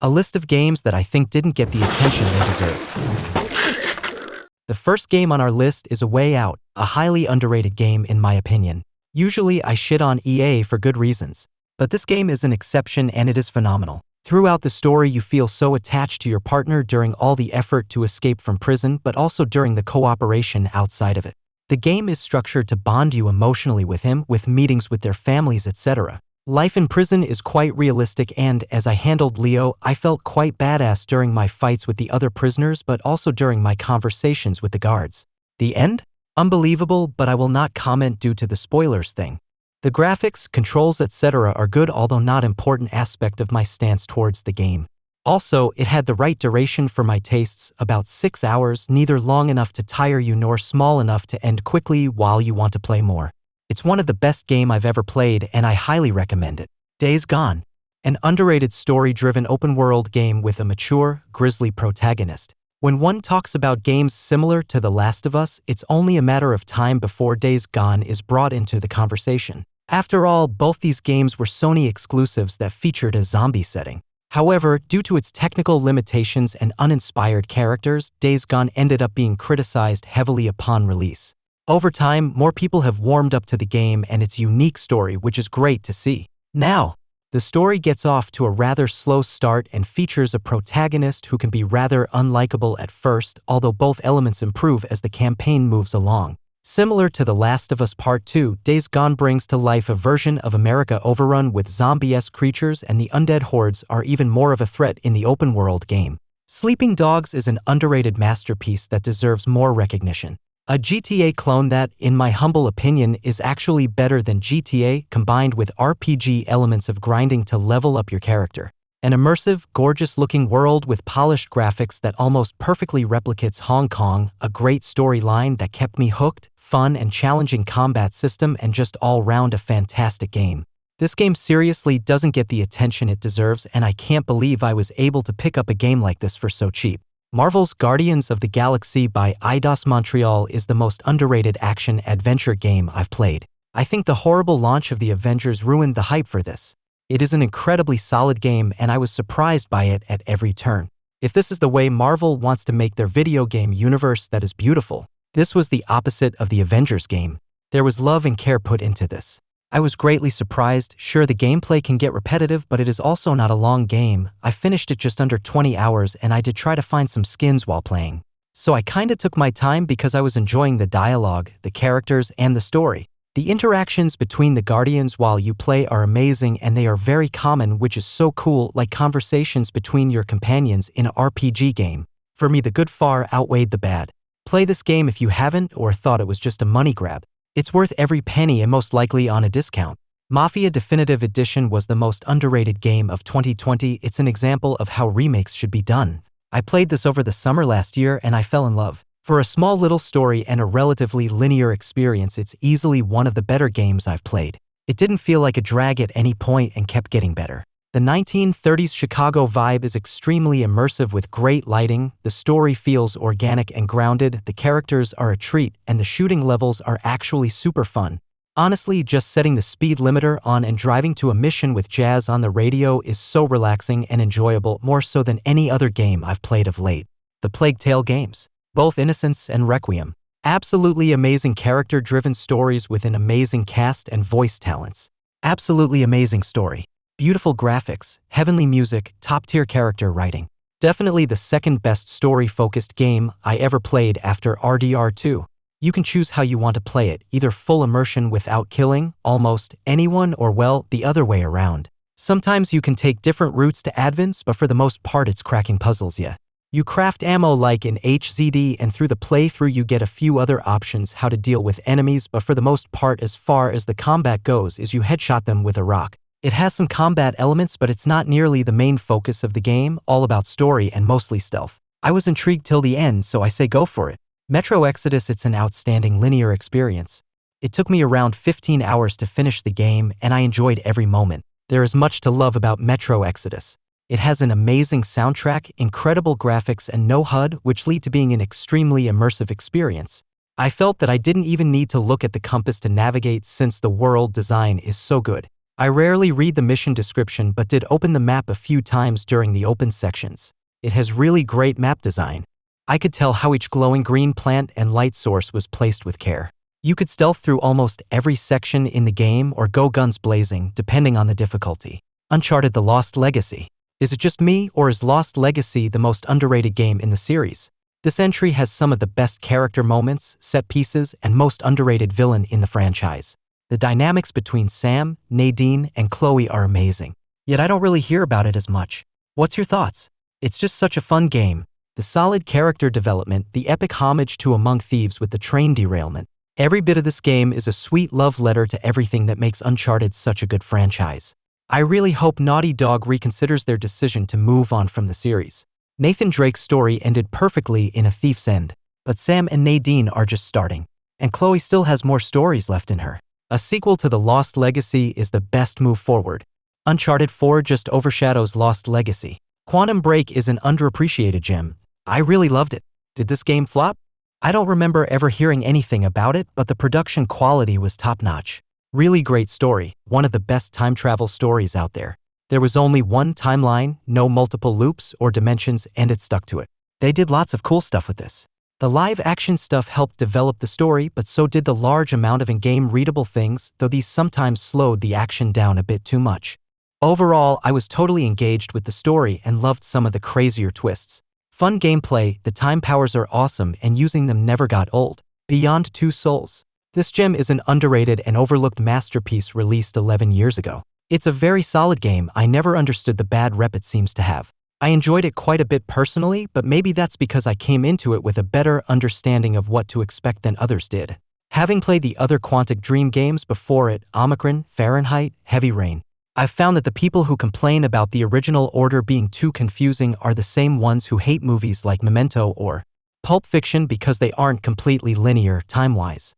A list of games that I think didn't get the attention they deserve. The first game on our list is A Way Out, a highly underrated game in my opinion. Usually I shit on EA for good reasons, but this game is an exception and it is phenomenal. Throughout the story you feel so attached to your partner during all the effort to escape from prison, but also during the cooperation outside of it. The game is structured to bond you emotionally with him, with meetings with their families, etc. Life in prison is quite realistic, and as I handled Leo, I felt quite badass during my fights with the other prisoners, but also during my conversations with the guards. The end? Unbelievable, but I will not comment due to the spoilers thing. The graphics, controls, etc. are good, although not important aspect of my stance towards the game. Also, it had the right duration for my tastes, about 6 hours, neither long enough to tire you nor small enough to end quickly while you want to play more. It's one of the best games I've ever played and I highly recommend it. Days Gone. An underrated story-driven open-world game with a mature, grisly protagonist. When one talks about games similar to The Last of Us, it's only a matter of time before Days Gone is brought into the conversation. After all, both these games were Sony exclusives that featured a zombie setting. However, due to its technical limitations and uninspired characters, Days Gone ended up being criticized heavily upon release. Over time, more people have warmed up to the game and its unique story, which is great to see. Now, the story gets off to a rather slow start and features a protagonist who can be rather unlikable at first, although both elements improve as the campaign moves along. Similar to The Last of Us Part 2, Days Gone brings to life a version of America overrun with zombie-esque creatures, and the undead hordes are even more of a threat in the open-world game. Sleeping Dogs is an underrated masterpiece that deserves more recognition. A GTA clone that, in my humble opinion, is actually better than GTA, combined with RPG elements of grinding to level up your character. An immersive, gorgeous-looking world with polished graphics that almost perfectly replicates Hong Kong, a great storyline that kept me hooked, fun and challenging combat system, and just all-round a fantastic game. This game seriously doesn't get the attention it deserves, and I can't believe I was able to pick up a game like this for so cheap. Marvel's Guardians of the Galaxy by Eidos Montreal is the most underrated action-adventure game I've played. I think the horrible launch of the Avengers ruined the hype for this. It is an incredibly solid game and I was surprised by it at every turn. If this is the way Marvel wants to make their video game universe that is beautiful, this was the opposite of the Avengers game. There was love and care put into this. I was greatly surprised. Sure, the gameplay can get repetitive, but it is also not a long game. I finished it just under 20 hours and I did try to find some skins while playing. So I kinda took my time because I was enjoying the dialogue, the characters, and the story. The interactions between the Guardians while you play are amazing and they are very common, which is so cool, like conversations between your companions in an RPG game. For me, the good far outweighed the bad. Play this game if you haven't or thought it was just a money grab. It's worth every penny and most likely on a discount. Mafia Definitive Edition was the most underrated game of 2020. It's an example of how remakes should be done. I played this over the summer last year and I fell in love. For a small little story and a relatively linear experience, it's easily one of the better games I've played. It didn't feel like a drag at any point and kept getting better. The 1930s Chicago vibe is extremely immersive with great lighting, the story feels organic and grounded, the characters are a treat, and the shooting levels are actually super fun. Honestly, just setting the speed limiter on and driving to a mission with jazz on the radio is so relaxing and enjoyable, more so than any other game I've played of late. The Plague Tale games. Both Innocence and Requiem. Absolutely amazing character-driven stories with an amazing cast and voice talents. Absolutely amazing story. Beautiful graphics, heavenly music, top-tier character writing. Definitely the second best story-focused game I ever played after RDR2. You can choose how you want to play it, either full immersion without killing almost anyone or, well, the other way around. Sometimes you can take different routes to advance, but for the most part it's cracking puzzles, yeah. You craft ammo like in HZD, and through the playthrough you get a few other options how to deal with enemies, but for the most part as far as the combat goes is you headshot them with a rock. It has some combat elements, but it's not nearly the main focus of the game, all about story and mostly stealth. I was intrigued till the end, so I say go for it. Metro Exodus, it's an outstanding linear experience. It took me around 15 hours to finish the game, and I enjoyed every moment. There is much to love about Metro Exodus. It has an amazing soundtrack, incredible graphics, and no HUD, which lead to being an extremely immersive experience. I felt that I didn't even need to look at the compass to navigate since the world design is so good. I rarely read the mission description but did open the map a few times during the open sections. It has really great map design. I could tell how each glowing green plant and light source was placed with care. You could stealth through almost every section in the game or go guns blazing depending on the difficulty. Uncharted: The Lost Legacy. Is it just me, or is Lost Legacy the most underrated game in the series? This entry has some of the best character moments, set pieces, and most underrated villain in the franchise. The dynamics between Sam, Nadine, and Chloe are amazing. Yet I don't really hear about it as much. What's your thoughts? It's just such a fun game. The solid character development, the epic homage to Among Thieves with the train derailment. Every bit of this game is a sweet love letter to everything that makes Uncharted such a good franchise. I really hope Naughty Dog reconsiders their decision to move on from the series. Nathan Drake's story ended perfectly in A Thief's End, but Sam and Nadine are just starting, and Chloe still has more stories left in her. A sequel to The Lost Legacy is the best move forward. Uncharted 4 just overshadows Lost Legacy. Quantum Break is an underappreciated gem. I really loved it. Did this game flop? I don't remember ever hearing anything about it, but the production quality was top-notch. Really great story, one of the best time travel stories out there. There was only one timeline, no multiple loops or dimensions, and it stuck to it. They did lots of cool stuff with this. The live-action stuff helped develop the story, but so did the large amount of in-game readable things, though these sometimes slowed the action down a bit too much. Overall, I was totally engaged with the story and loved some of the crazier twists. Fun gameplay, the time powers are awesome, and using them never got old. Beyond Two Souls. This gem is an underrated and overlooked masterpiece released 11 years ago. It's a very solid game. I never understood the bad rep it seems to have. I enjoyed it quite a bit personally, but maybe that's because I came into it with a better understanding of what to expect than others did. Having played the other Quantic Dream games before it, Omicron, Fahrenheit, Heavy Rain, I've found that the people who complain about the original order being too confusing are the same ones who hate movies like Memento or Pulp Fiction because they aren't completely linear time-wise.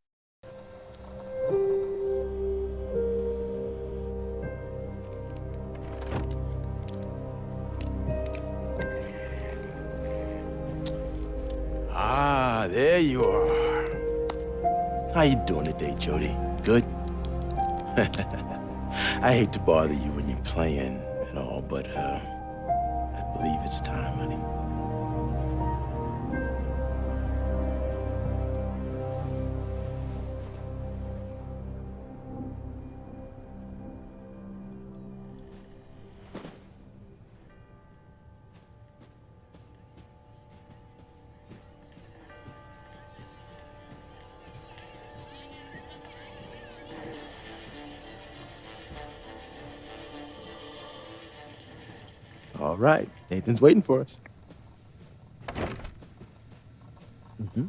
Ah, there you are. How you doing today, Jody? Good? I hate to bother you when you're playing and all, but, I believe it's time, honey. All right, Nathan's waiting for us. Mm-hmm.